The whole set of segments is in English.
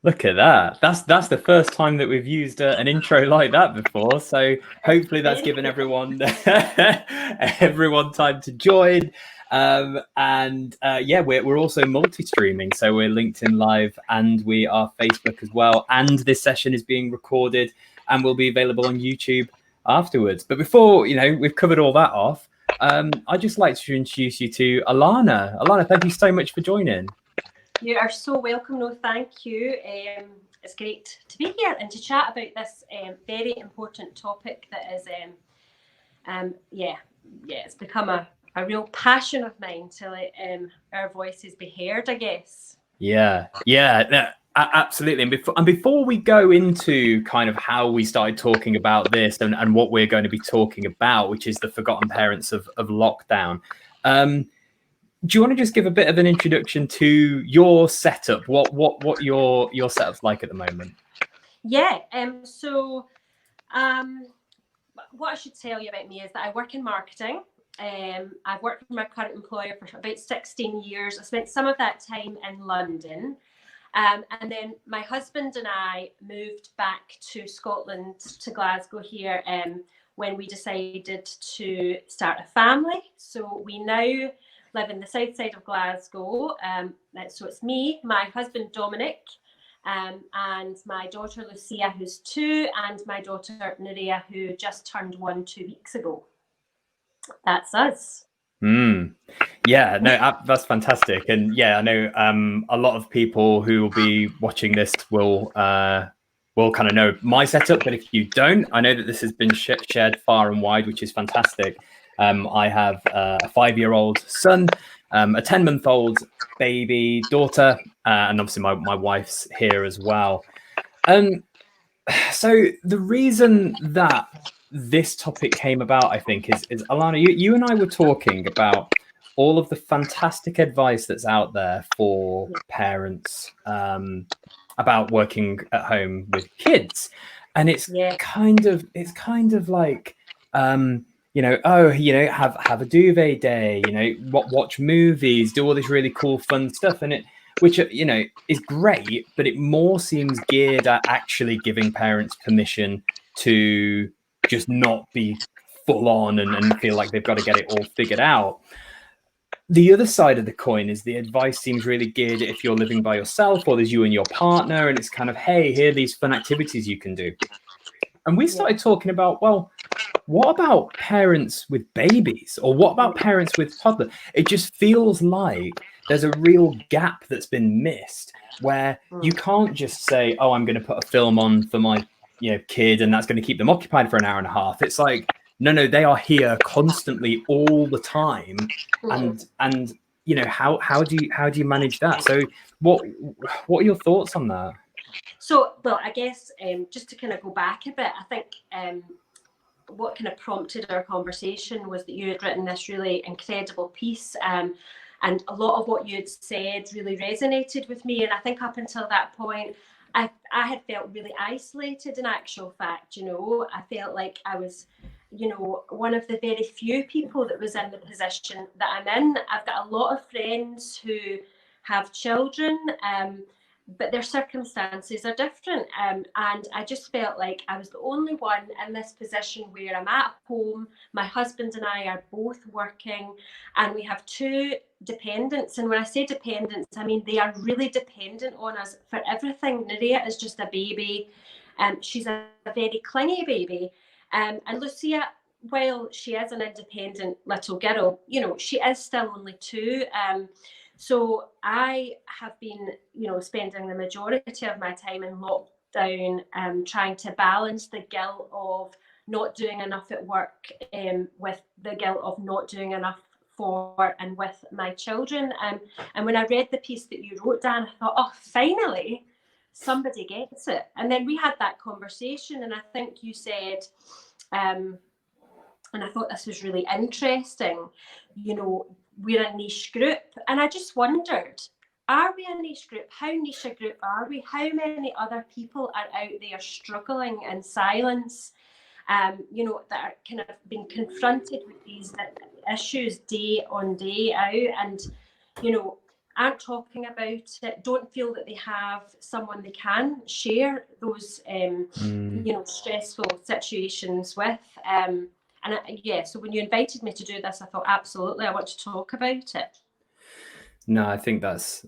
Look at that. That's the first time that we've used an intro like that before. So hopefully that's given everyone everyone time to join. Yeah, we're also multi-streaming. So we're LinkedIn Live and we are Facebook as well. And this session is being recorded and will be available on YouTube afterwards. But before, we've covered all that off, I'd just like to introduce you to Alana. Alana, thank you so much for joining. You are so welcome. No, thank you. It's great to be here and to chat about this very important topic that is, it's become a real passion of mine to let our voices be heard, I guess. Yeah, no, absolutely. And before we go into kind of how we started talking about this and what we're going to be talking about, which is the forgotten parents of lockdown, do you want to just give a bit of an introduction to your setup? What your setup's like at the moment? Yeah. What I should tell you about me is that I work in marketing. I've worked for my current employer for about 16 years. I spent some of that time in London. And then my husband and I moved back to Scotland, to Glasgow here, when we decided to start a family. So we now live in the south side of Glasgow. So it's me, my husband Dominic, and my daughter Lucia, who's 2, and my daughter Nerea, who just turned 1 2 weeks ago. That's us. Yeah, no, that's fantastic. And yeah, I know a lot of people who will be watching this will kind of know my setup, but if you don't, I know that this has been shared far and wide, which is fantastic. I have a 5-year-old son, a 10-month-old baby daughter, and obviously my wife's here as well. So the reason that this topic came about, I think, is Alana, you and I were talking about all of the fantastic advice that's out there for parents about working at home with kids, and it's kind of like have a duvet day, watch movies, do all this really cool fun stuff, and which is great, but it more seems geared at actually giving parents permission to just not be full on and feel like they've got to get it all figured out. The other side of the coin is the advice seems really geared if you're living by yourself or there's you and your partner, and it's kind of, hey, here are these fun activities you can do. And we started talking about, well, what about parents with babies, or what about parents with toddlers? It just feels like there's a real gap that's been missed, where you can't just say, oh, I'm going to put a film on for my kid and that's going to keep them occupied for an hour and a half. It's like, no, they are here constantly all the time. And how do you manage that? So what are your thoughts on that? So, well, I guess just to kind of go back a bit, I think what kind of prompted our conversation was that you had written this really incredible piece, and a lot of what you had said really resonated with me. And I think up until that point, I had felt really isolated. In actual fact, I felt like I was, one of the very few people that was in the position that I'm in. I've got a lot of friends who have children, but their circumstances are different. And I just felt like I was the only one in this position where I'm at home. My husband and I are both working, and we have 2 dependents. And when I say dependents, I mean they are really dependent on us for everything. Nerea is just a baby. She's a very clingy baby. And Lucia, while she is an independent little girl, she is still only 2. So I have been, spending the majority of my time in lockdown, trying to balance the guilt of not doing enough at work with the guilt of not doing enough for and with my children. And when I read the piece that you wrote, Dan, I thought, oh, finally, somebody gets it. And then we had that conversation, and I think you said, and I thought this was really interesting, we're a niche group. And I just wondered, are we a niche group? How niche a group are we? How many other people are out there struggling in silence, that are kind of being confronted with these issues day on day out? And, aren't talking about it, don't feel that they have someone they can share those stressful situations with. So when you invited me to do this, I thought, absolutely, I want to talk about it. No, I think that's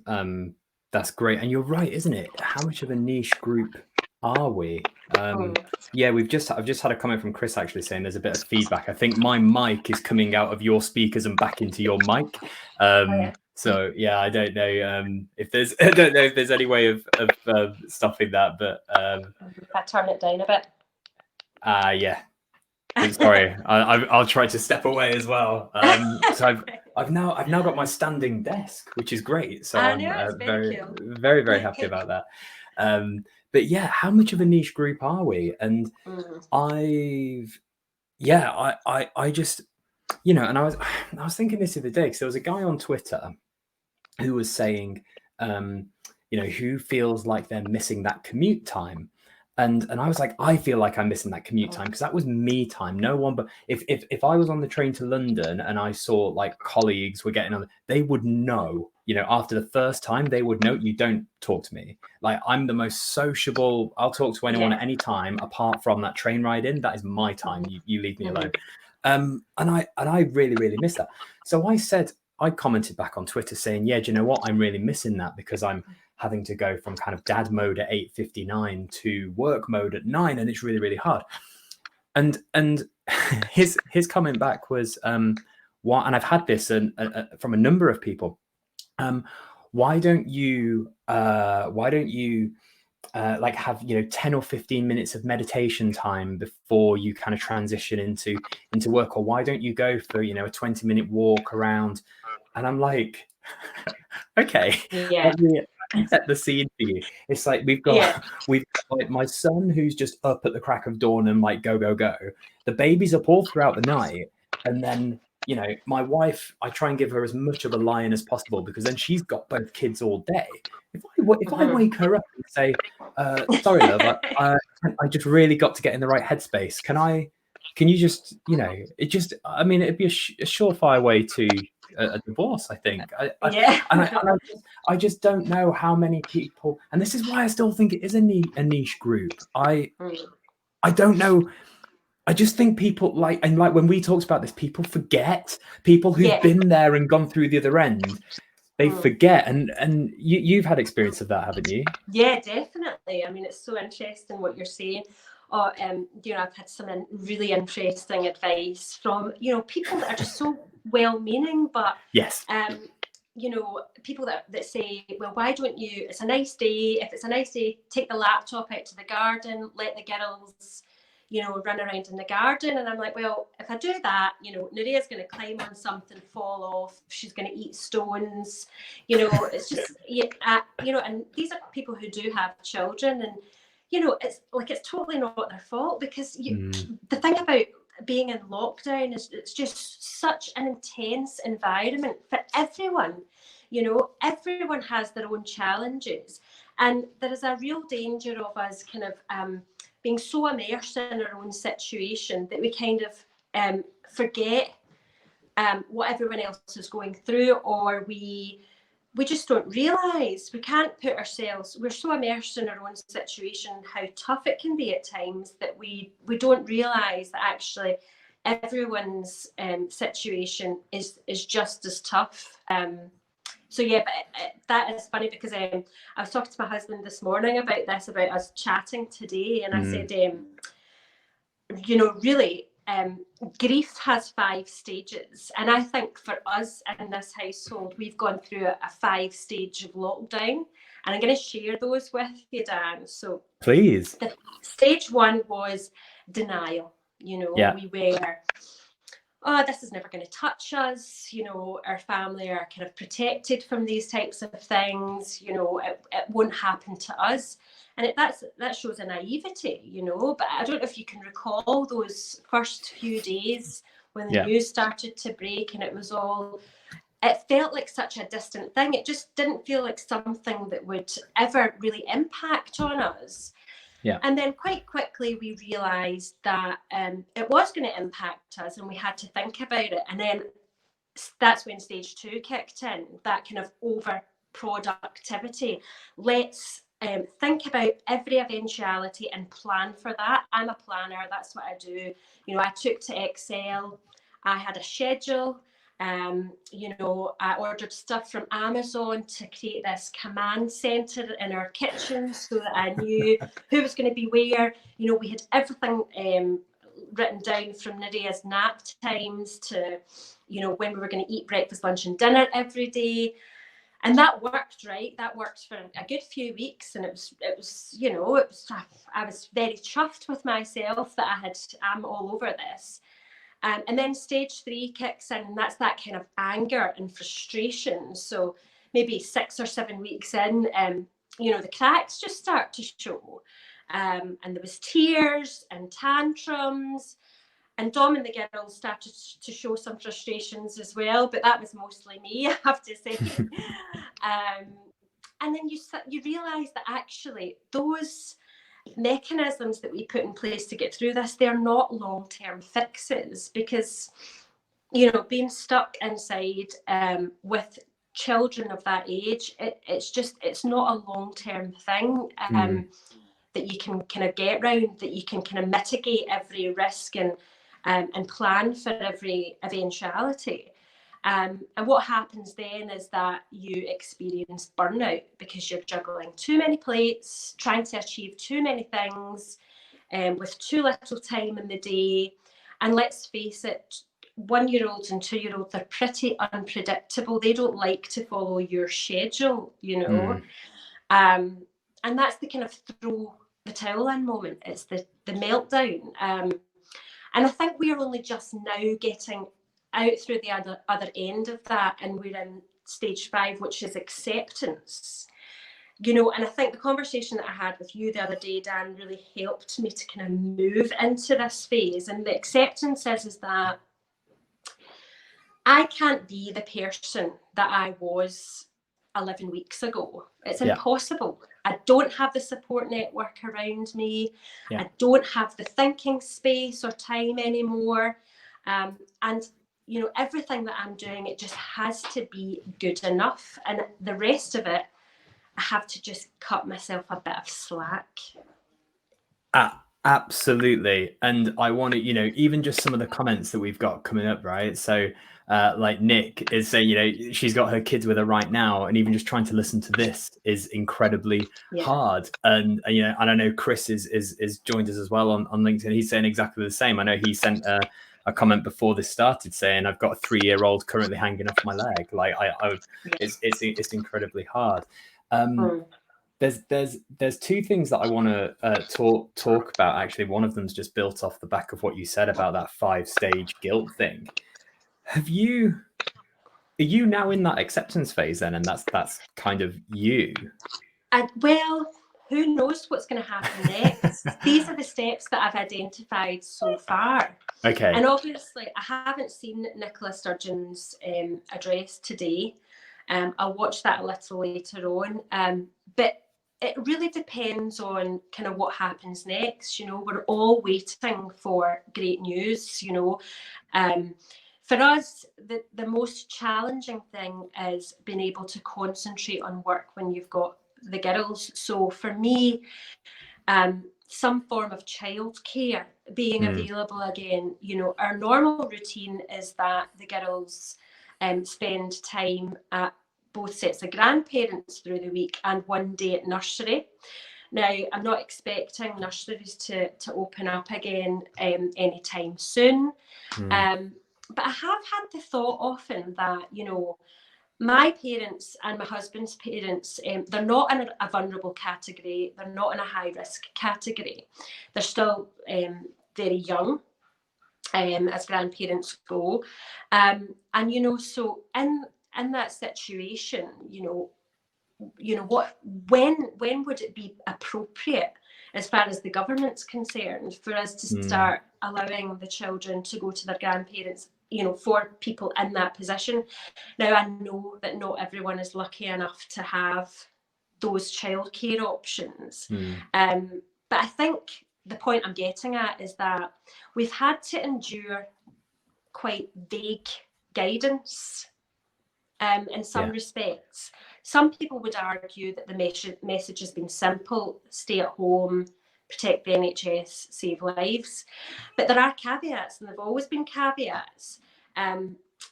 great. And you're right, isn't it? How much of a niche group are we? Yeah, I've just had a comment from Chris actually saying there's a bit of feedback. I think my mic is coming out of your speakers and back into your mic. So yeah, I don't know if there's any way of stopping that, but if I turn it down a bit. Yeah. Sorry, I'll try to step away as well. So I've now got my standing desk, which is great. So I'm very, very, very happy about that. But yeah, how much of a niche group are we? And I just, and I was thinking this the other day because there was a guy on Twitter who was saying, who feels like they're missing that commute time. And I was like, I feel like I'm missing that commute time because that was me time. No one, but if I was on the train to London and I saw like colleagues were getting on, they would know, after the first time, they would know, you don't talk to me. Like, I'm the most sociable. I'll talk to anyone at any time apart from that train ride in. That is my time. You leave me alone. And I really, really miss that. So I commented back on Twitter saying, yeah, do you know what? I'm really missing that because I'm having to go from kind of dad mode at 8:59 to work mode at 9, and it's really, really hard. And his comment back was, what? And I've had this from a number of people. Why don't you like have 10 or 15 minutes of meditation time before you kind of transition into work? Or why don't you go for a 20-minute walk around? And I'm like, okay, let me set the scene for you. It's like we've got like my son who's just up at the crack of dawn and like go. The baby's up all throughout the night, and then my wife, I try and give her as much of a lion as possible because then she's got both kids all day. If I wake her up and say, sorry love, I just really got to get in the right headspace, can you just it'd be a surefire way to a divorce, I think. I just don't know how many people, and this is why I still think it is a niche group. I don't know. I just think people like when we talked about this, people forget. People who've been there and gone through the other end, they forget. And you've had experience of that, haven't you? Yeah, definitely. I mean, it's so interesting what you're saying. I've had some really interesting advice from people that are just so well-meaning, but yes, people that say, well, why don't you? It's a nice day. If it's a nice day, take the laptop out to the garden, let the girls run around in the garden. And I'm like, well, if I do that, Nerea's going to climb on something, fall off. She's going to eat stones. It's just, and these are people who do have children, and, it's totally not their fault because the thing about being in lockdown is it's just such an intense environment for everyone. Everyone has their own challenges, and there is a real danger of us kind of, being so immersed in our own situation that we kind of forget what everyone else is going through, or we just don't realise. We can't put ourselves, we're so immersed in our own situation, how tough it can be at times, that we don't realise that actually everyone's situation is just as tough. So yeah, but that is funny because I was talking to my husband this morning about us chatting today, and I said, really, grief has 5 stages, and I think for us in this household, we've gone through a 5-stage of lockdown, and I'm going to share those with you, Dan. So please. The stage 1 was denial. We were, oh, this is never going to touch us. Our family are kind of protected from these types of things. It won't happen to us. And that shows a naivety, but I don't know if you can recall those first few days when the news started to break, and it felt like such a distant thing. It just didn't feel like something that would ever really impact on us. Yeah. And then quite quickly we realised that it was going to impact us, and we had to think about it. And then that's when stage 2 kicked in, that kind of productivity. Let's think about every eventuality and plan for that. I'm a planner. That's what I do. You know, I took to Excel. I had a schedule. You know, I ordered stuff from Amazon to create this command center in our kitchen so that I knew who was going to be where. You know, we had everything written down from Nydia's nap times to, you know, when we were going to eat breakfast, lunch and dinner every day. And that worked, right? That worked for a good few weeks. And it was, you know, I was very chuffed with myself that I'm all over this. And then stage 3 kicks in, and that's that kind of anger and frustration. So maybe 6 or 7 weeks in, you know, the cracks just start to show. And there was tears and tantrums. And Dom and the girls started to show some frustrations as well, but that was mostly me, I have to say. And then you realise that actually those mechanisms that we put in place to get through this, they're not long-term fixes, because, you know, being stuck inside with children of that age, it's not a long-term thing that you can kind of get around, that you can kind of mitigate every risk and plan for every eventuality. And what happens then is that you experience burnout because you're juggling too many plates, trying to achieve too many things, with too little time in the day. And let's face it, 1-year-olds and 2-year-olds are pretty unpredictable. They don't like to follow your schedule, you know. And that's the kind of throw the towel in moment. It's the meltdown. And I think we are only just now getting out through the other end of that, and we're in stage 5, which is acceptance. You know, and I think the conversation that I had with you the other day, Dan, really helped me to kind of move into this phase. And the acceptance is that I can't be the person that I was 11 weeks ago. It's impossible. I don't have the support network around me. I don't have the thinking space or time anymore. And, you know, everything that I'm doing, it just has to be good enough. And the rest of it, I have to just cut myself a bit of slack. Absolutely. And I want to, you know, even just some of the comments that we've got coming up, right? So like Nick is saying, you know, she's got her kids with her right now, and even just trying to listen to this is incredibly hard. And you know, and I know Chris is joined us as well on LinkedIn. He's saying exactly the same. I know he sent a comment before this started saying, I've got a 3-year-old currently hanging off my leg. Like it's incredibly hard. There's 2 things that I want to talk about. Actually, one of them's just built off the back of what you said about that 5-stage guilt thing. Are you now in that acceptance phase then, and that's kind of you? Well, who knows what's going to happen next? These are the steps that I've identified so far. Okay. And obviously, I haven't seen Nicola Sturgeon's address today. I'll watch that a little later on. But it really depends on kind of what happens next. You know, we're all waiting for great news, you know. For us, the most challenging thing is being able to concentrate on work when you've got the girls. So for me, some form of childcare being available again. You know, our normal routine is that the girls spend time at both sets of grandparents through the week and one day at nursery. Now, I'm not expecting nurseries to open up again anytime soon. But I have had the thought often that, you know, my parents and my husband's parents, they're not in a vulnerable category. They're not in a high risk category. They're still very young as grandparents go. And, you know, so in that situation, you know, when would it be appropriate, as far as the government's concerned, for us to start allowing the children to go to their grandparents, you know, for people in that position? Now, I know that not everyone is lucky enough to have those childcare options. But I think the point I'm getting at is that we've had to endure quite vague guidance in some respects Some people would argue that the message has been simple: stay at home, protect the NHS, save lives. But there are caveats, and there've always been caveats.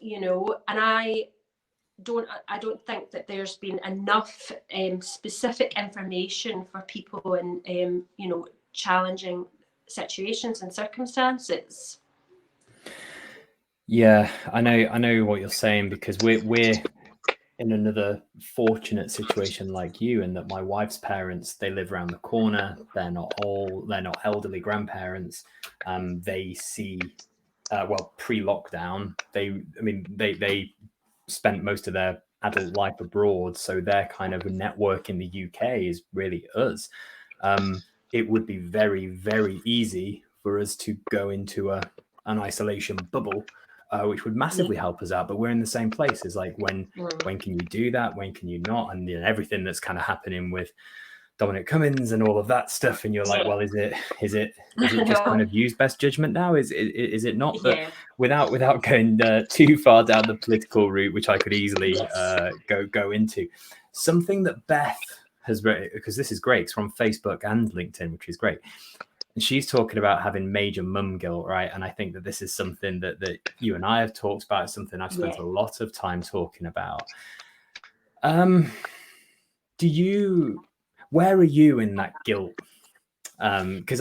You know, and I don't think that there's been enough specific information for people in you know, challenging situations and circumstances. Yeah, I know what you're saying, because we're in another fortunate situation like you, in that my wife's parents, they live around the corner. They're not elderly grandparents. They see well, pre-lockdown, they spent most of their adult life abroad, so their kind of network in the UK is really us. It would be very, very easy for us to go into an isolation bubble, which would massively help us out. But we're in the same place. It's like, when can you do that? When can you not? And you know, everything that's kind of happening with Dominic Cummings and all of that stuff, and you're like, well, is it just kind of use best judgment now? Is it not? But without going too far down the political route, which I could easily go into, something that Beth has written, because this is great, it's from Facebook and LinkedIn, which is great. And she's talking about having major mum guilt, right? And I think that this is something that you and I have talked about. It's something I've spent a lot of time talking about. Where are you in that guilt? Because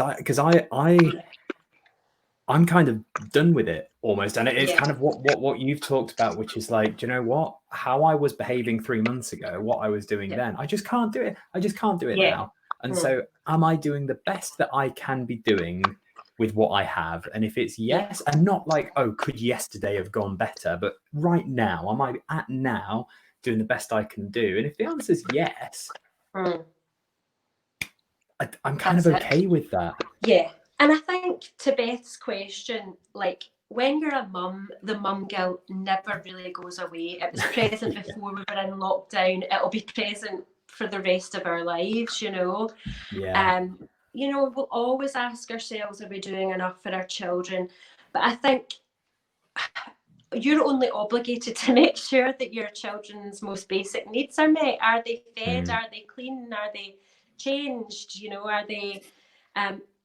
I'm kind of done with it almost, and it's kind of what you've talked about, which is like, do you know what? How I was behaving 3 months ago, what I was doing then, I just can't do it. I just can't do it now. And so, am I doing the best that I can be doing with what I have? And if it's yes, and not like, oh, could yesterday have gone better, but right now, am I at now doing the best I can do? And if the answer is yes, I'm kind of okay with that. Yeah. And I think, to Beth's question, like, when you're a mum, the mum guilt never really goes away. It was present before we were in lockdown. It'll be present for the rest of our lives, you know. You know, we'll always ask ourselves, are we doing enough for our children? But I think you're only obligated to make sure that your children's most basic needs are met. Are they fed? Are they clean? Are they changed? You know, are they...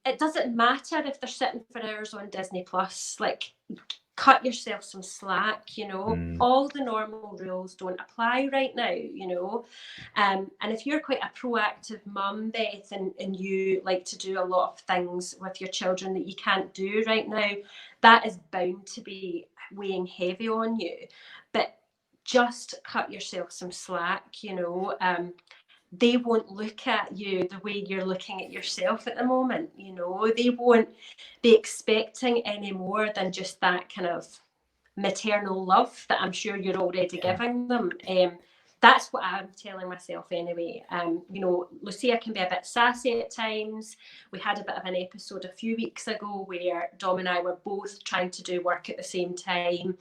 it doesn't matter if they're sitting for hours on Disney Plus. Like, cut yourself some slack, you know. All the normal rules don't apply right now, you know. And if you're quite a proactive mum, Beth, and you like to do a lot of things with your children that you can't do right now, that is bound to be weighing heavy on you. But just cut yourself some slack, you know. They won't look at you the way you're looking at yourself at the moment, you know. They won't be expecting any more than just that kind of maternal love that I'm sure you're already giving them. That's what I'm telling myself anyway. You know, Lucia can be a bit sassy at times. We had a bit of an episode a few weeks ago where Dom and I were both trying to do work at the same time,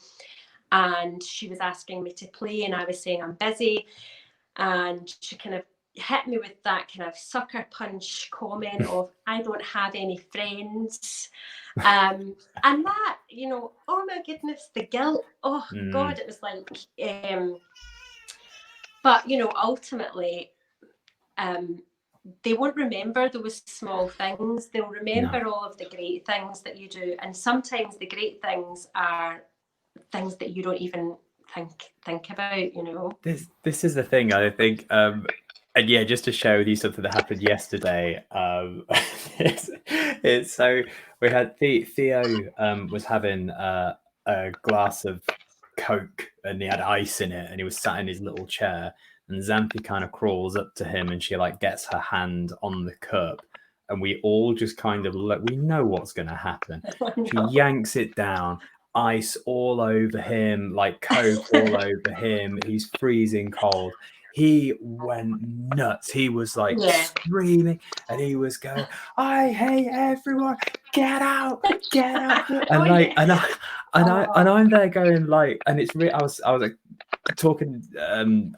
and she was asking me to play and I was saying I'm busy, and she kind of hit me with that kind of sucker punch comment of, I don't have any friends. And that, you know, oh my goodness, the guilt. Oh God, it was like, but you know, ultimately, they won't remember those small things. They'll remember all of the great things that you do. And sometimes the great things are things that you don't even think about, you know. This is the thing, I think. And yeah, just to share with you something that happened yesterday. It's so we had Theo was having a glass of Coke, and he had ice in it, and he was sat in his little chair, and Xanthi kind of crawls up to him, and she like gets her hand on the cup, and we all just kind of look, we know what's going to happen. She yanks it down, ice all over him, like Coke all over him. He's freezing cold. He went nuts. He was like screaming, and he was going, I hate everyone, get out, get out. And like, and I'm there going like, and it's really, I was like talking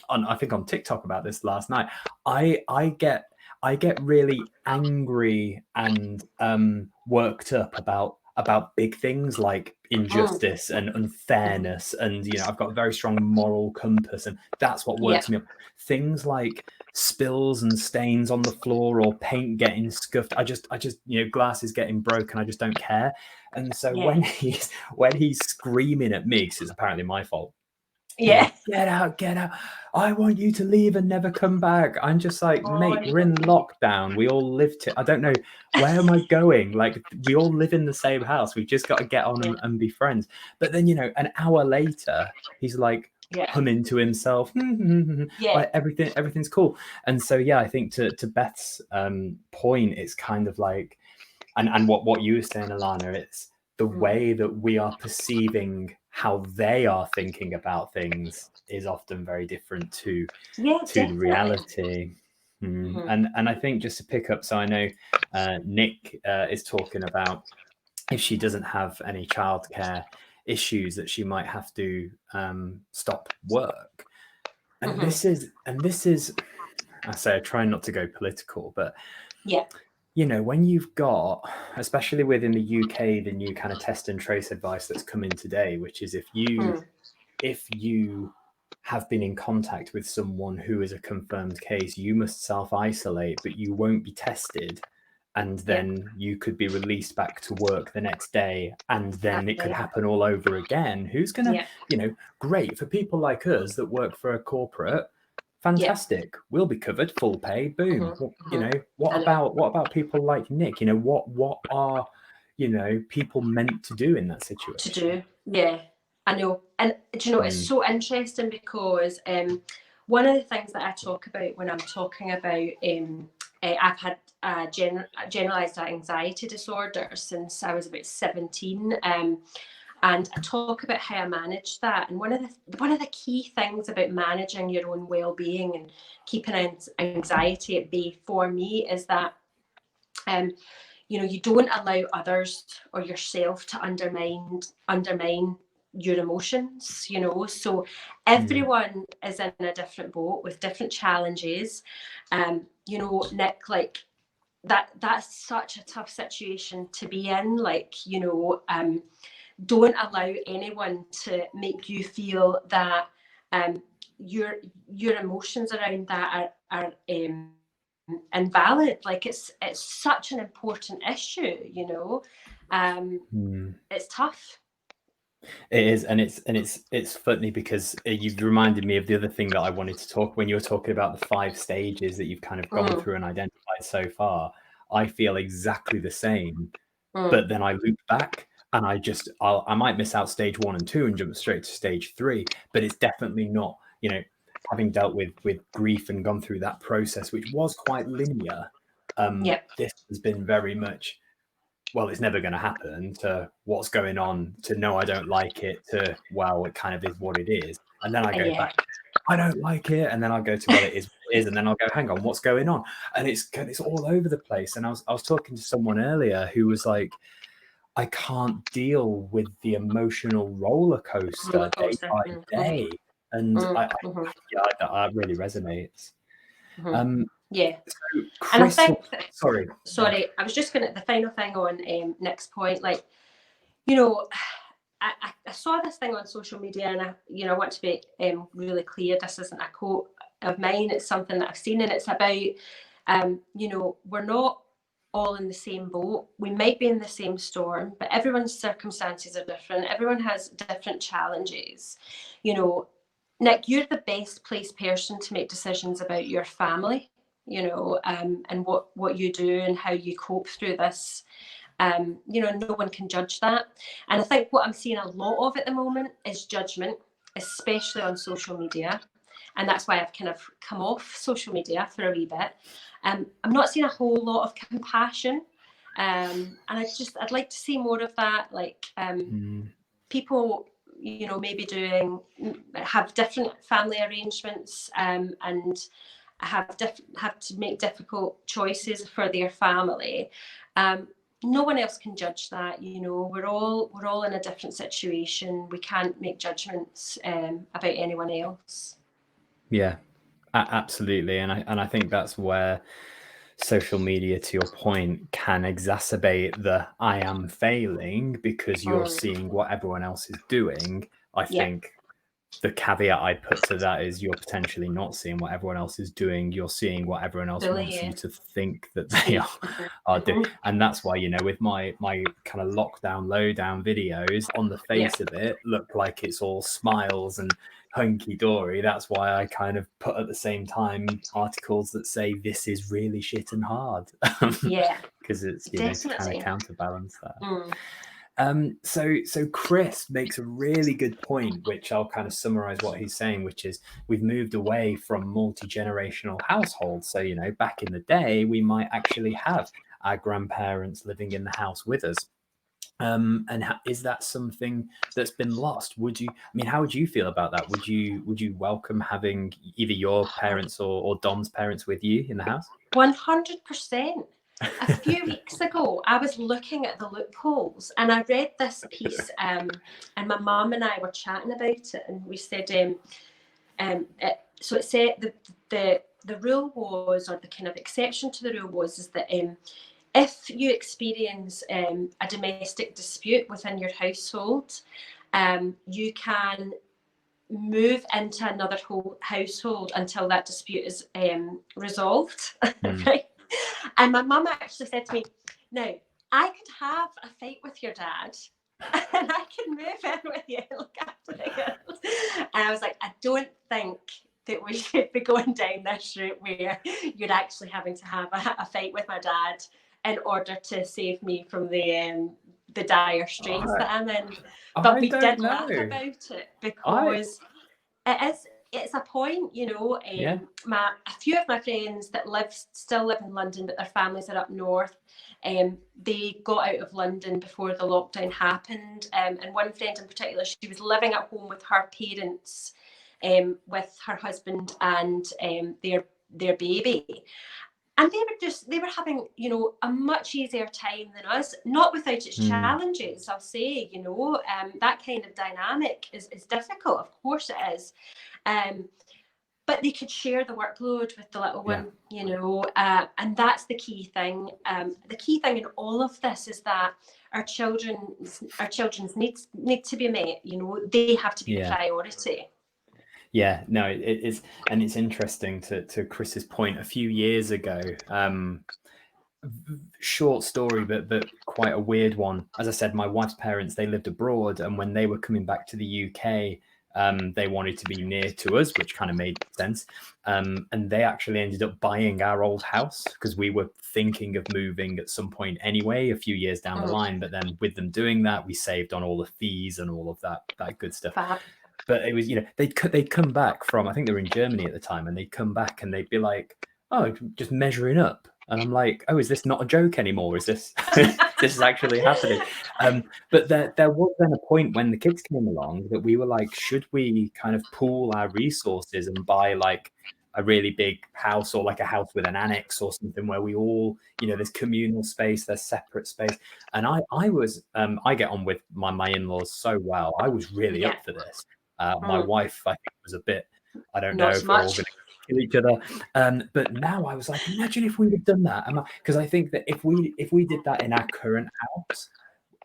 I think on TikTok about this last night. I get really angry and worked up about about big things like injustice and unfairness, and I've got a very strong moral compass, and that's what works me up. Things like spills and stains on the floor or paint getting scuffed, I just glasses getting broken, I just don't care. And so when he's screaming at me, because it's apparently my fault, get out, I want you to leave and never come back, I'm just like, mate, we're in lockdown, we all live I don't know, where am I going? Like, we all live in the same house, we've just got to get on and be friends. But then an hour later he's like humming to himself, like everything's cool. And so I think to Beth's point, it's kind of like, and what you were saying, Alana, it's the way that we are perceiving how they are thinking about things is often very different to the reality. And I think, just to pick up, so I know Nick is talking about if she doesn't have any childcare issues that she might have to stop work. And this is I say, I try not to go political, but when you've got, especially within the UK, the new kind of test and trace advice that's come in today, which is if you have been in contact with someone who is a confirmed case, you must self-isolate, but you won't be tested. And then you could be released back to work the next day, and then it could happen all over again. Who's going to, great for people like us that work for a corporate, fantastic, we'll be covered, full pay, boom. What about people like Nick? What are people meant to do in that situation? I know. And it's so interesting, because one of the things that I talk about when I'm talking about I've had generalized anxiety disorder since I was about 17, and I talk about how I manage that. And one of the key things about managing your own well-being and keeping anxiety at bay for me is that you don't allow others or yourself to undermine your emotions. So everyone is in a different boat with different challenges. Nick, like that's such a tough situation to be in. Like, don't allow anyone to make you feel that your emotions around that are invalid. Like, it's such an important issue. It's tough. It is, and it's funny, because you've reminded me of the other thing that I wanted to talk when you were talking about the 5 stages that you've kind of gone through and identified so far. I feel exactly the same, but then I loop back and I might miss out stage 1 and 2 and jump straight to stage 3. But it's definitely not, having dealt with grief and gone through that process, which was quite linear. This has been very much, well, it's never going to happen, to what's going on, to no, I don't like it, to, well, it kind of is what it is. And then I go back, I don't like it. And then I go to, well, it is what it is. And then I'll go, hang on, what's going on? And it's all over the place. And I was talking to someone earlier who was like, I can't deal with the emotional roller coaster day by day. And that really resonates. So Chris, and I think sorry, I was just gonna, the final thing on Nick's point, like, I saw this thing on social media, and I want to be really clear, this isn't a quote of mine, it's something that I've seen, and it's about we're not all in the same boat. We might be in the same storm, but everyone's circumstances are different, everyone has different challenges. Nick, you're the best placed person to make decisions about your family, and what you do and how you cope through this. No one can judge that. And I think what I'm seeing a lot of at the moment is judgment, especially on social media. And that's why I've kind of come off social media for a wee bit. I'm not seeing a whole lot of compassion. And I'd like to see more of that, like people, maybe have different family arrangements, and have to make difficult choices for their family. No one else can judge that. We're all in a different situation. We can't make judgments about anyone else. Yeah, absolutely. And I think that's where social media, to your point, can exacerbate the I am failing because you're seeing what everyone else is doing. I think the caveat I'd put to that is you're potentially not seeing what everyone else is doing. You're seeing what everyone else wants you to think that they are doing. And that's why, you know, with my kind of lockdown, lowdown videos, on the face of it, look like it's all smiles and hunky-dory. That's why I kind of put at the same time articles that say this is really shit and hard. Because it's, you know, to kind of counterbalance that. So Chris makes a really good point, which I'll kind of summarize what he's saying, which is we've moved away from multi-generational households. So, you know, back in the day, we might actually have our grandparents living in the house with us. And is that something that's been lost? Would you, I mean, how would you feel about that? Would you welcome having either your parents or Dom's parents with you in the house? 100%. A few weeks ago, I was looking at the loopholes and I read this piece, and my mum and I were chatting about it, and we said, so it said the rule was, or the kind of exception to the rule was, is that if you experience a domestic dispute within your household, you can move into another household until that dispute is resolved. Right? And my mum actually said to me, "Now, I could have a fight with your dad and I can move in with you and look after the girls." And I was like, I don't think that we should be going down this route where you're actually having to have a fight with my dad in order to save me from the dire straits that I'm in. But we did laugh about it because it's a point, you know. A few of my friends that still live in London, but their families are up north, they got out of London before the lockdown happened, and one friend in particular, she was living at home with her parents, with her husband and their baby. And they were having, you know, a much easier time than us, not without its challenges, I'll say, you know. That kind of dynamic is difficult, of course it is. But they could share the workload with the little one, you know, and that's the key thing. The key thing in all of this is that our children's needs need to be met, you know. They have to be the priority. Yeah, no, it is. And it's interesting to Chris's point, a few years ago, short story, but quite a weird one. As I said, my wife's parents, they lived abroad, and when they were coming back to the UK, they wanted to be near to us, which kind of made sense. And they actually ended up buying our old house because we were thinking of moving at some point anyway, a few years down the line. But then with them doing that, we saved on all the fees and all of that good stuff. But it was, you know, they'd come back from, I think they were in Germany at the time, and they'd come back and they'd be like, "Oh, just measuring up." And I'm like, "Oh, is this not a joke anymore? Is this this is actually happening?" But there was then a point when the kids came along that we were like, should we kind of pool our resources and buy like a really big house, or like a house with an annex or something where we all, you know, there's communal space, there's separate space. And I was, I get on with my in-laws so well. I was really up for this. My wife, I think, was a bit, I don't know if we're all going to kill each other. But now I was like, imagine if we'd have done that. Because I think that if we did that in our current house,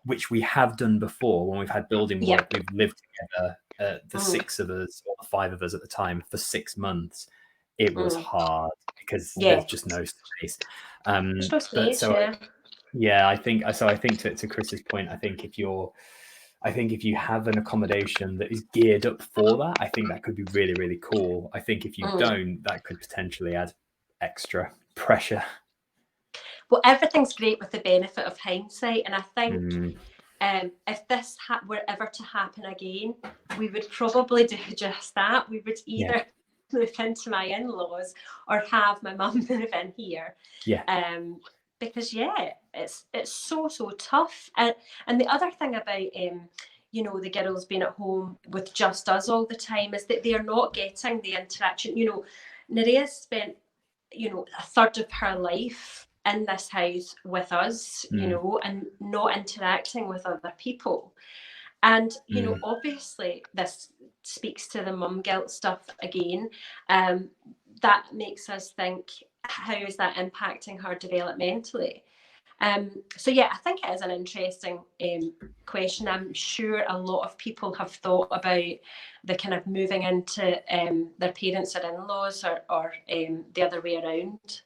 which we have done before when we've had building work, we've lived together, the 6 of us or the 5 of us at the time, for 6 months. It was hard because there's just no space. There's no space, so I think so. I think to Chris's point, I think if you have an accommodation that is geared up for that, I think that could be really, really cool. I think if you don't, that could potentially add extra pressure. Well, everything's great with the benefit of hindsight, and I think if this were ever to happen again, we would probably do just that. We would either move into my in-laws or have my mum move in here. Because it's so tough. And the other thing about you know, the girls being at home with just us all the time is that they are not getting the interaction. You know, Nerea spent, you know, a third of her life in this house with us, you know, and not interacting with other people. And, you know, obviously this speaks to the mum guilt stuff again. That makes us think, how is that impacting her developmentally? So yeah, I think it is an interesting question. I'm sure a lot of people have thought about the kind of moving into their parents or in-laws, or the other way around.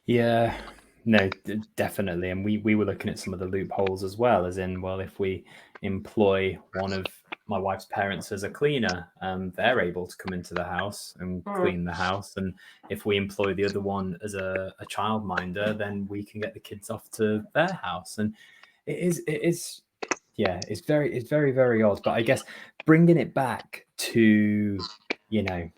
Yeah, no, definitely. And we were looking at some of the loopholes as well, as in, well, if we employ one of my wife's parents as a cleaner, they're able to come into the house and clean the house. And if we employ the other one as a childminder, then we can get the kids off to their house. And it is, yeah, it's very, very odd. But I guess bringing it back to, you know,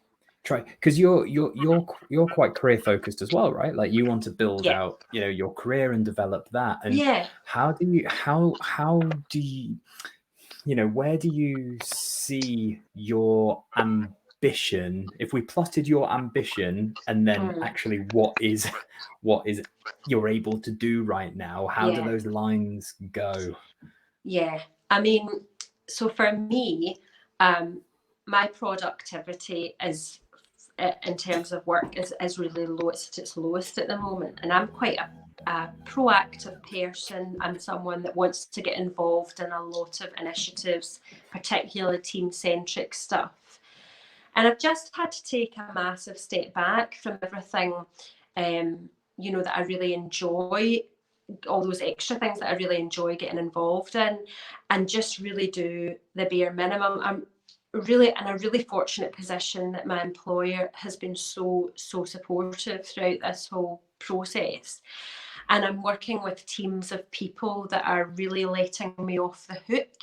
try, because you're quite career focused as well, right? Like you want to build out, you know, your career and develop that. And how do you you know, where do you see your ambition, if we plotted your ambition and then actually what is you're able to do right now, how do those lines go? Yeah, I mean, so for me, my productivity is, in terms of work, is really low. It's at its lowest at the moment, and I'm quite a proactive person. I'm someone that wants to get involved in a lot of initiatives, particularly team-centric stuff. And I've just had to take a massive step back from everything, you know, that I really enjoy, all those extra things that I really enjoy getting involved in, and just really do the bare minimum. I'm really in a really fortunate position that my employer has been so supportive throughout this whole process. And I'm working with teams of people that are really letting me off the hook.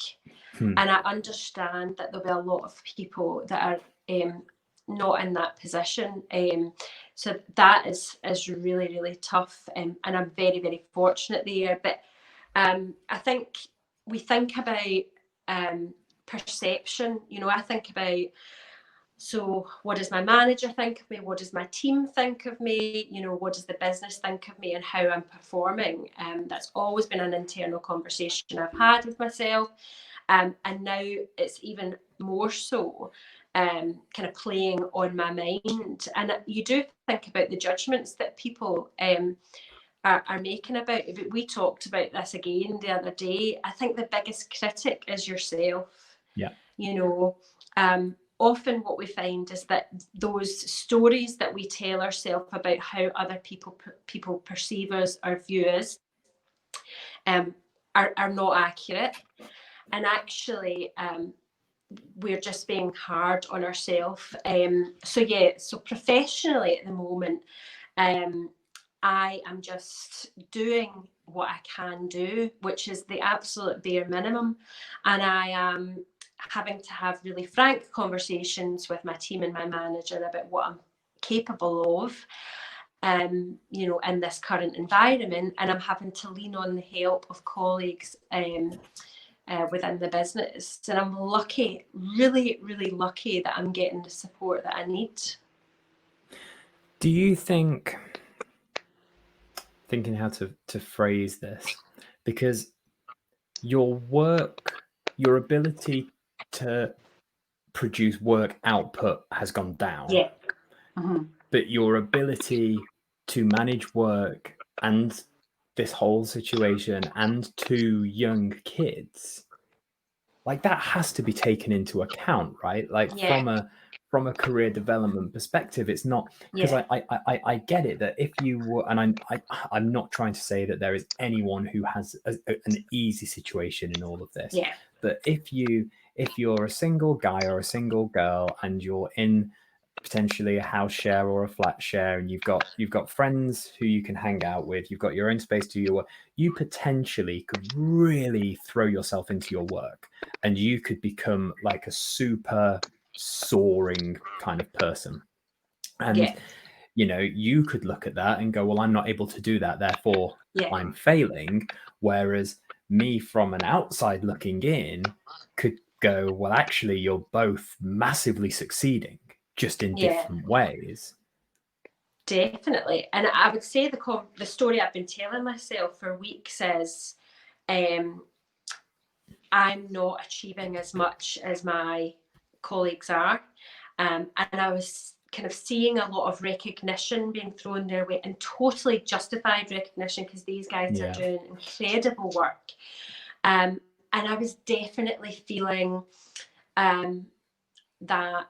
And I understand that there'll be a lot of people that are not in that position. So that is really tough. And I'm very fortunate there. But I think we think about perception. You know, I think about, so what does my manager think of me? What does my team think of me? You know, what does the business think of me and how I'm performing? That's always been an internal conversation I've had with myself. And now it's even more so kind of playing on my mind. And you do think about the judgments that people are making about it. We talked about this again the other day. I think the biggest critic is yourself. Yeah. You know, often what we find is that those stories that we tell ourselves about how other people perceive us or view us are not accurate. And actually, we're just being hard on ourselves. So professionally at the moment, I am just doing what I can do, which is the absolute bare minimum. And I am having to have really frank conversations with my team and my manager about what I'm capable of, you know, in this current environment. And I'm having to lean on the help of colleagues within the business. And I'm lucky, really lucky, that I'm getting the support that I need. Do you think, thinking how to phrase this, because your work, your ability to produce work output has gone down, but your ability to manage work and this whole situation and 2 young kids, like that has to be taken into account, right? Like from a career development perspective, it's not, because I get it that if you were, and I'm not trying to say that there is anyone who has an easy situation in all of this, but if you're a single guy or a single girl and you're in potentially a house share or a flat share, and you've got friends who you can hang out with, you've got your own space to your work, you potentially could really throw yourself into your work and you could become like a super soaring kind of person. And you know, you could look at that and go, well, I'm not able to do that, therefore I'm failing. Whereas me, from an outside looking in, could go, well, actually you're both massively succeeding, just in different ways. Definitely. And I would say the story I've been telling myself for weeks is, I'm not achieving as much as my colleagues are. And I was kind of seeing a lot of recognition being thrown their way, and totally justified recognition, because these guys are doing incredible work. And I was definitely feeling that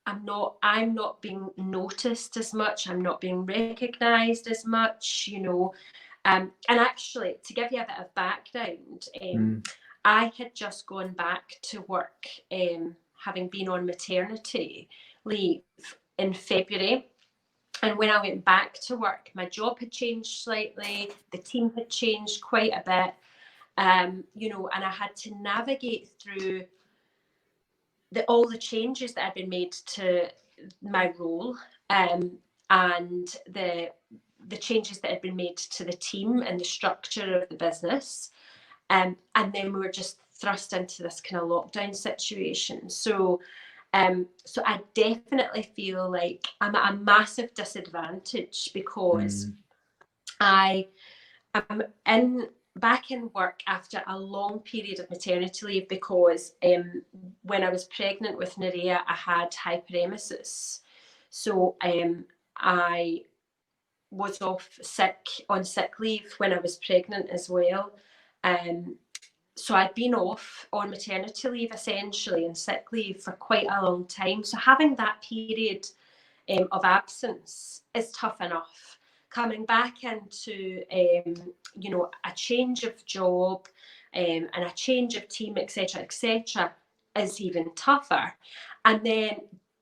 I'm not being noticed as much. I'm not being recognized as much, you know. And actually, to give you a bit of background, I had just gone back to work, having been on maternity leave in February. And when I went back to work, my job had changed slightly. The team had changed quite a bit, you know, and I had to navigate through all the changes that had been made to my role, and the changes that had been made to the team and the structure of the business. And then we were just thrust into this kind of lockdown situation. So I definitely feel like I'm at a massive disadvantage, because I'm back in work after a long period of maternity leave, because when I was pregnant with Nerea, I had hyperemesis. So I was on sick leave when I was pregnant as well. So I'd been off on maternity leave, essentially, and sick leave for quite a long time. So having that period of absence is tough enough. Coming back into, you know, a change of job and a change of team, etc., is even tougher. And then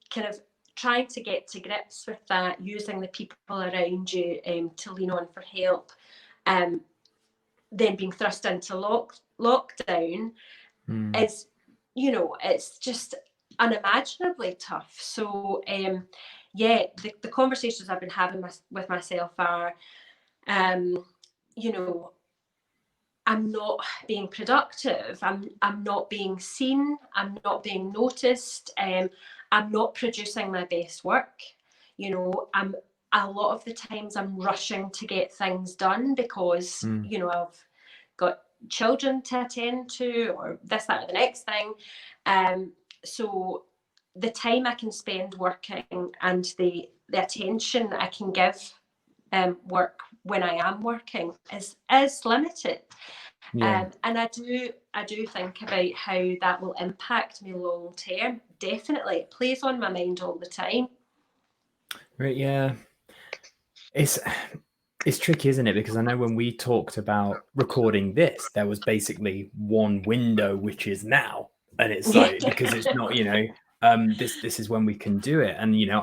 kind of trying to get to grips with that, using the people around you to lean on for help, then being thrust into lockdown is, you know, it's just unimaginably tough. So yeah, the conversations I've been having with myself are, you know, I'm not being productive, I'm not being seen, I'm not being noticed, I'm not producing my best work. You know, a lot of the times I'm rushing to get things done, because you know, I've got children to attend to, or this, that, or the next thing. So the time I can spend working and the attention I can give work when I am working is limited. And I do think about how that will impact me long term. Definitely, it plays on my mind all the time. Right, yeah. It's tricky, isn't it? Because I know when we talked about recording this, there was basically one window, which is now, and it's like, because it's not, you know, this is when we can do it. And, you know,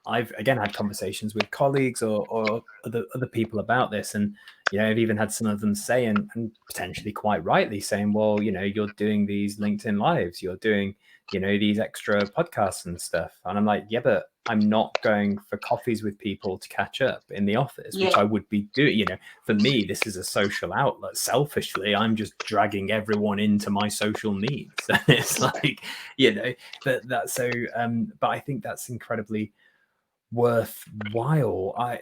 I've again had conversations with colleagues or other people about this, and, you know, I've even had some of them say, and potentially quite rightly saying, well, you know, you're doing these LinkedIn lives, you're doing, you know, these extra podcasts and stuff. And I'm like, yeah, but I'm not going for coffees with people to catch up in the office, which I would be doing. You know, for me, this is a social outlet. Selfishly, I'm just dragging everyone into my social needs. And it's like, you know, that's so, but I think that's incredibly worthwhile. I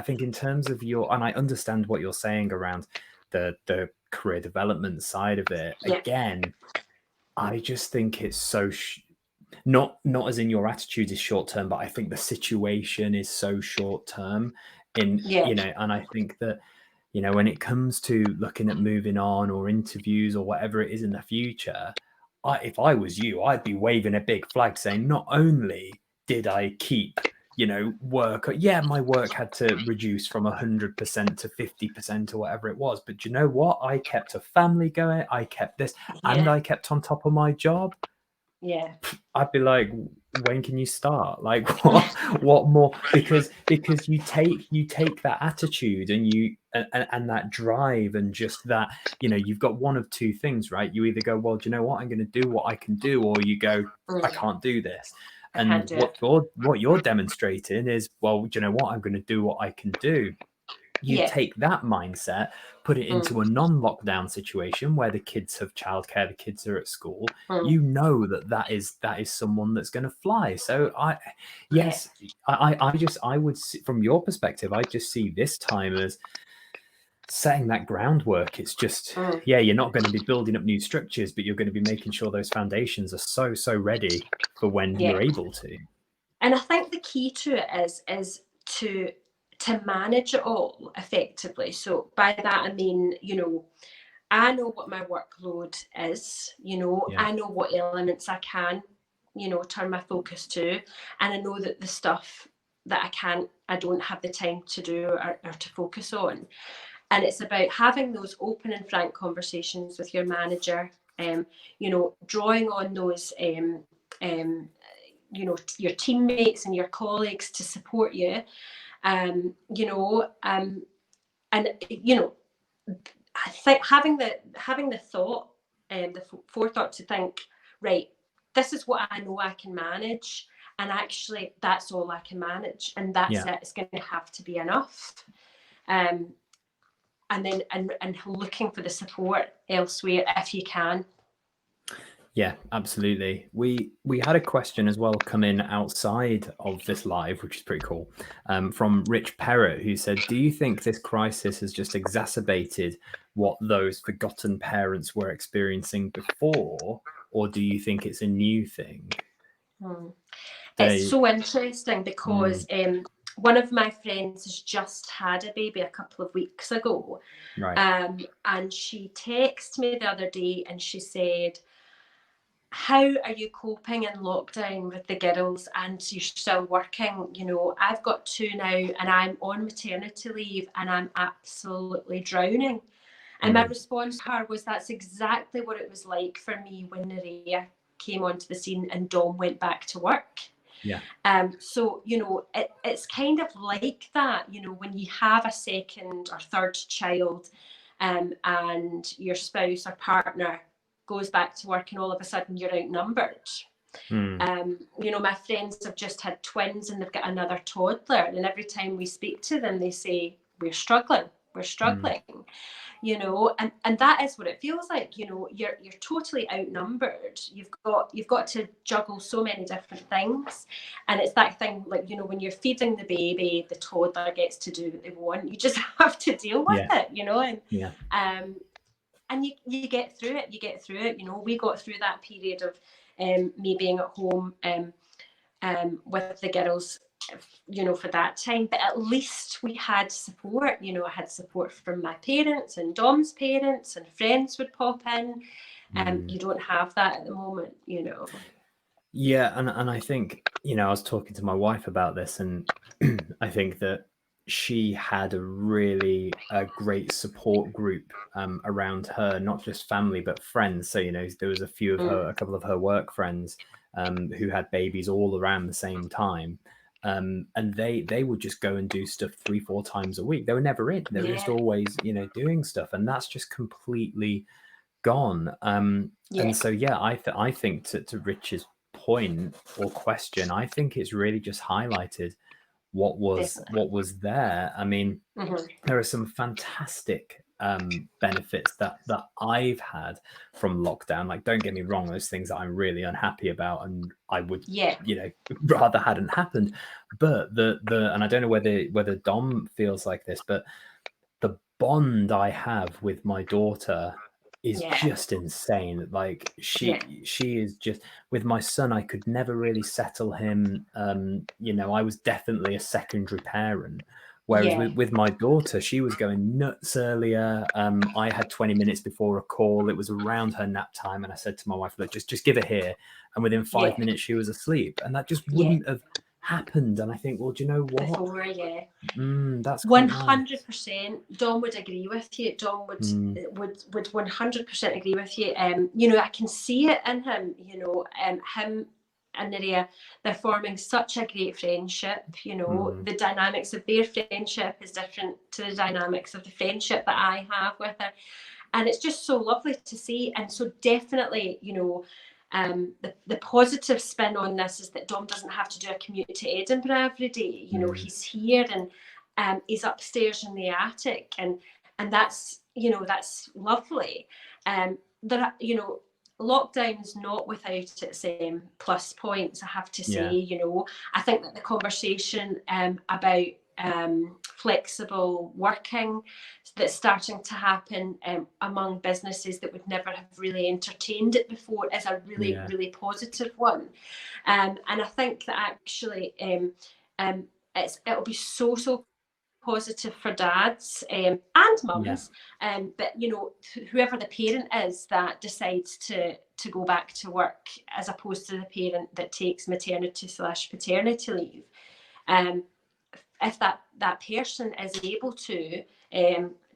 think in terms of and I understand what you're saying around the career development side of it. Again, I just think it's so not as in your attitude is short term, but I think the situation is so short term you know, and I think that, you know, when it comes to looking at moving on or interviews or whatever it is in the future, if I was you, I'd be waving a big flag saying, not only did I keep, you know, work, my work had to reduce from 100% to 50% or whatever it was, but you know what? I kept a family going, I kept this, and I kept on top of my job. I'd be like, when can you start? Like, what more? Because you take that attitude and you and that drive and just that, you know, you've got one of two things, right? You either go, well, do you know what, I'm going to do what I can do, or you go, I can't do this. And what you're demonstrating is, well, do you know what, I'm going to do what I can do. You take that mindset, put it into a non-lockdown situation where the kids have childcare, the kids are at school. You know that is someone that's going to fly. So I would see, from your perspective, I just see this time as setting that groundwork. It's just you're not going to be building up new structures, but you're going to be making sure those foundations are so ready for when you're able to. And I think the key to it is to manage it all effectively. So by that I mean, you know, I know what my workload is, you know, Yeah. I know what elements I can, you know, turn my focus to, and I know that the stuff that I don't have the time to do or to focus on. And it's about having those open and frank conversations with your manager, you know, drawing on those, you know, your teammates and your colleagues to support you, you know, and, you know, I think having the thought and the forethought to think, right, this is what I know I can manage, and actually that's all I can manage, and that's it. It's going to have to be enough. And then and looking for the support elsewhere if you can. Yeah, absolutely. We had a question as well come in outside of this live, which is pretty cool, from Rich Perrott, who said, do you think this crisis has just exacerbated what those forgotten parents were experiencing before, or do you think it's a new thing? It's so interesting because one of my friends has just had a baby a couple of weeks ago. Right. And she texted me the other day and she said, how are you coping in lockdown with the girls and you're still working? You know, I've got 2 now and I'm on maternity leave and I'm absolutely drowning. And my response to her was, that's exactly what it was like for me when Nerea came onto the scene and Dom went back to work. Yeah. So, you know, it's kind of like that, you know, when you have a second or third child, and your spouse or partner goes back to work and all of a sudden you're outnumbered. You know, my friends have just had twins and they've got another toddler, and every time we speak to them, they say, we're struggling. You know, and that is what it feels like. You know, you're totally outnumbered. You've got to juggle so many different things, and it's that thing, like, you know, when you're feeding the baby, the toddler gets to do what they want. You just have to deal with it, you know. And and you get through it. You know, we got through that period of me being at home with the girls, you know, for that time, but at least we had support. You know, I had support from my parents and Dom's parents, and friends would pop in. You don't have that at the moment, you know. Yeah, and I think, you know, I was talking to my wife about this, and I think that she had a great support group around her, not just family but friends. So, you know, there was a couple of her work friends who had babies all around the same time, and they would just go and do stuff 3-4 times a week. They were never in. They were just always, you know, doing stuff, and that's just completely gone. And so, yeah, I think to Rich's point or question, I think it's really just highlighted what was there. I mean, there are some fantastic benefits that I've had from lockdown. Like, don't get me wrong, there's things that I'm really unhappy about and I would you know, rather hadn't happened. But the and I don't know whether Dom feels like this, but the bond I have with my daughter is just insane. Like, she is just, with my son, I could never really settle him. You know, I was definitely a secondary parent. Whereas with my daughter, she was going nuts earlier. I had 20 minutes before a call. It was around her nap time. And I said to my wife, look, just give it here. And within 5 minutes, she was asleep. And that just wouldn't have happened. And I think, well, do you know what? Before, That's 100%. Dom would agree with you. Dom would 100% agree with you. You know, I can see it in him. You know, him and Nerea, they're forming such a great friendship. You know, the dynamics of their friendship is different to the dynamics of the friendship that I have with her, and it's just so lovely to see. And so definitely, you know, the positive spin on this is that Dom doesn't have to do a commute to Edinburgh every day. You know, he's here and he's upstairs in the attic, and that's, you know, that's lovely. There, you know, lockdown's not without its plus points, I have to say. You know, I think that the conversation about flexible working that's starting to happen among businesses that would never have really entertained it before is a really, really positive one. And I think that actually it'll be so positive for dads and mums, but whoever the parent is that decides to go back to work, as opposed to the parent that takes maternity/paternity leave. If that person is able to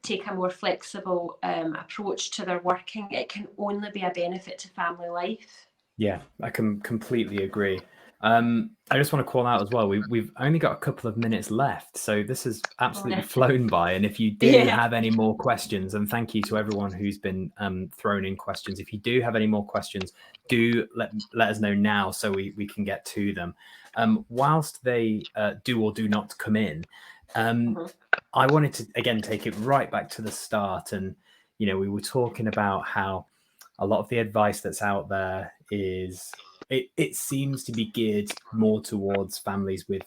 take a more flexible approach to their working, it can only be a benefit to family life. Yeah, I can completely agree. I just want to call out as well, we've only got a couple of minutes left, so this has absolutely flown by. And if you do have any more questions, and thank you to everyone who's been thrown in questions, if you do have any more questions, do let us know now so we can get to them. Whilst they do or do not come in, I wanted to again take it right back to the start. And we were talking about how a lot of the advice that's out there is it seems to be geared more towards families with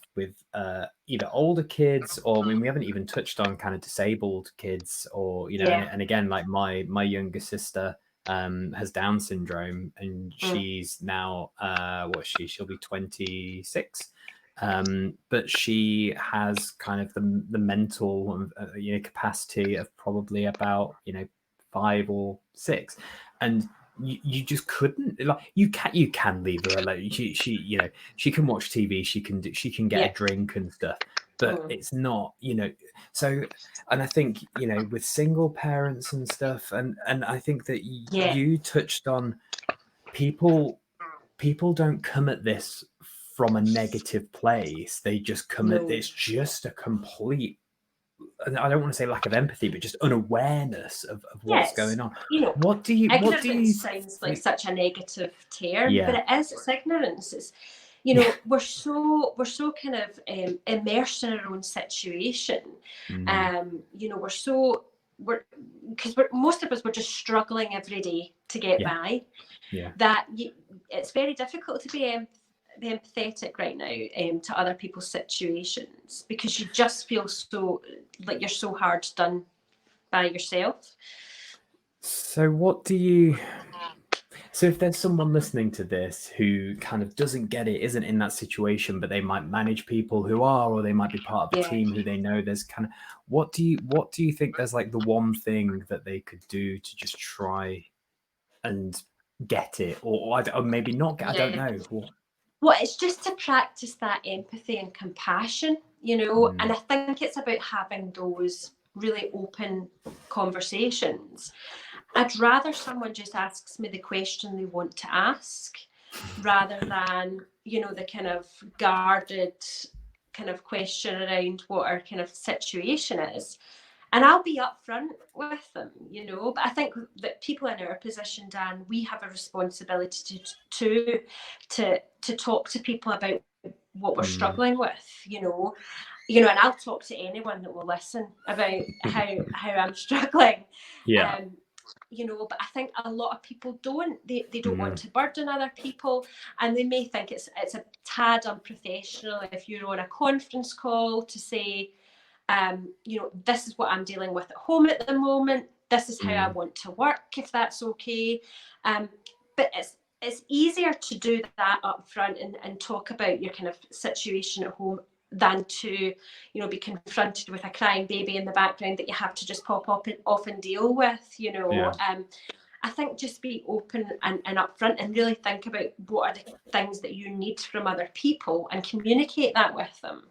either older kids, or I mean, we haven't even touched on kind of disabled kids, or and again, like my younger sister has Down syndrome, and she's now she'll be 26. But she has kind of the mental capacity of probably about 5 or 6, and you just couldn't, like, you can leave her alone. She can watch TV, she can get a drink and stuff, but it's not so. And I think with single parents and stuff, and I think that you touched on people don't come at this from a negative place. They just come at it's just a complete, I don't want to say lack of empathy, but just unawareness of what's going on. What do you sounds like such a negative term, but it is. It's ignorance. It's we're so kind of immersed in our own situation. Because most of us, we're just struggling every day to get by. That it's very difficult to be empathetic right now to other people's situations, because you just feel so like you're so hard done by yourself. So if there's someone listening to this who kind of doesn't get it, isn't in that situation, but they might manage people who are, or they might be part of a team who they know, there's kind of, what do you think there's like the one thing that they could do to just try and get it, or maybe not get, I don't know. Well, it's just to practice that empathy and compassion, and I think it's about having those really open conversations. I'd rather someone just asks me the question they want to ask, rather than, the kind of guarded kind of question around what our kind of situation is. And I'll be upfront with them, but I think that people in our position, Dan, we have a responsibility to talk to people about what we're struggling with, and I'll talk to anyone that will listen about how I'm struggling. But I think a lot of people don't. They don't want to burden other people, and they may think it's a tad unprofessional if you're on a conference call to say, this is what I'm dealing with at home at the moment. This is how I want to work, if that's okay. But it's easier to do that up front and talk about your kind of situation at home than to, be confronted with a crying baby in the background that you have to just pop up and off and deal with, I think just be open and upfront, and really think about what are the things that you need from other people, and communicate that with them.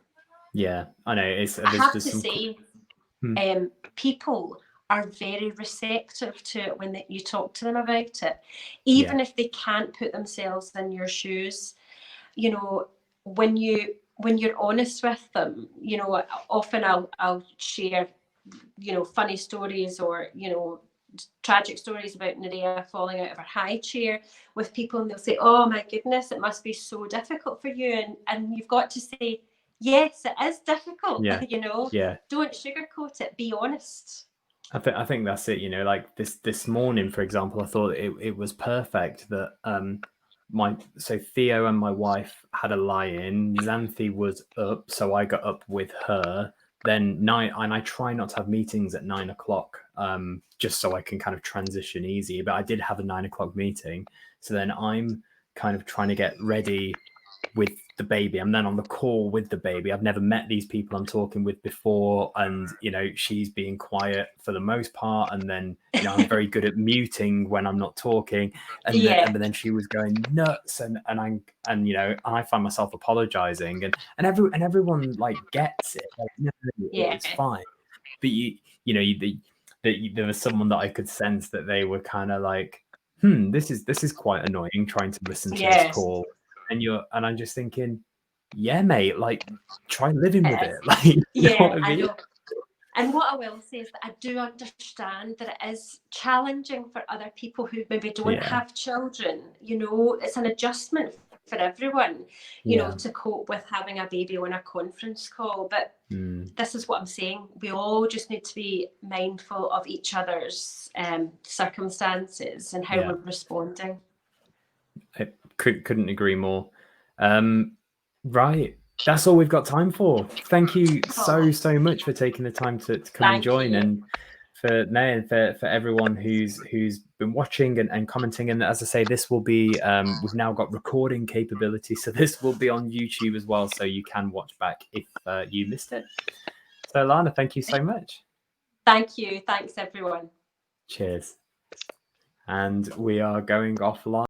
Yeah, I know. I have to say, people are very receptive to it when you talk to them about it, even if they can't put themselves in your shoes. When you're honest with them, often I'll share, funny stories or tragic stories about Nerea falling out of her high chair with people, and they'll say, "Oh my goodness, it must be so difficult for you," and you've got to say, yes, it is difficult. Don't sugarcoat it, be honest. I think that's it. Like this morning, for example, I thought it was perfect that so Theo and my wife had a lie-in. Xanthi was up, so I got up with her. Then and I try not to have meetings at 9 o'clock, just so I can kind of transition easy. But I did have a 9 o'clock meeting, so then I'm kind of trying to get ready with the baby. I'm then on the call with the baby. I've never met these people I'm talking with before, and she's being quiet for the most part, and then I'm very good at muting when I'm not talking, and then she was going nuts, and I find myself apologizing, and everyone like gets it, like, no, it's fine, but there was someone that I could sense that they were kind of like, this is quite annoying trying to listen to this call. And I'm just thinking, yeah, mate, like, try living with it. Like, you know what I mean? know. And what I will say is that I do understand that it is challenging for other people who maybe don't have children. It's an adjustment for everyone, to cope with having a baby on a conference call. But this is what I'm saying. We all just need to be mindful of each other's circumstances and how we're responding. I couldn't agree more. Right. That's all we've got time for. Thank you so much for taking the time to come and join, and for everyone who's been watching and commenting. And as I say, this will be we've now got recording capability, so this will be on YouTube as well, so you can watch back if you missed it. So Alana, thank you so much. Thank you. Thanks everyone. Cheers. And we are going offline.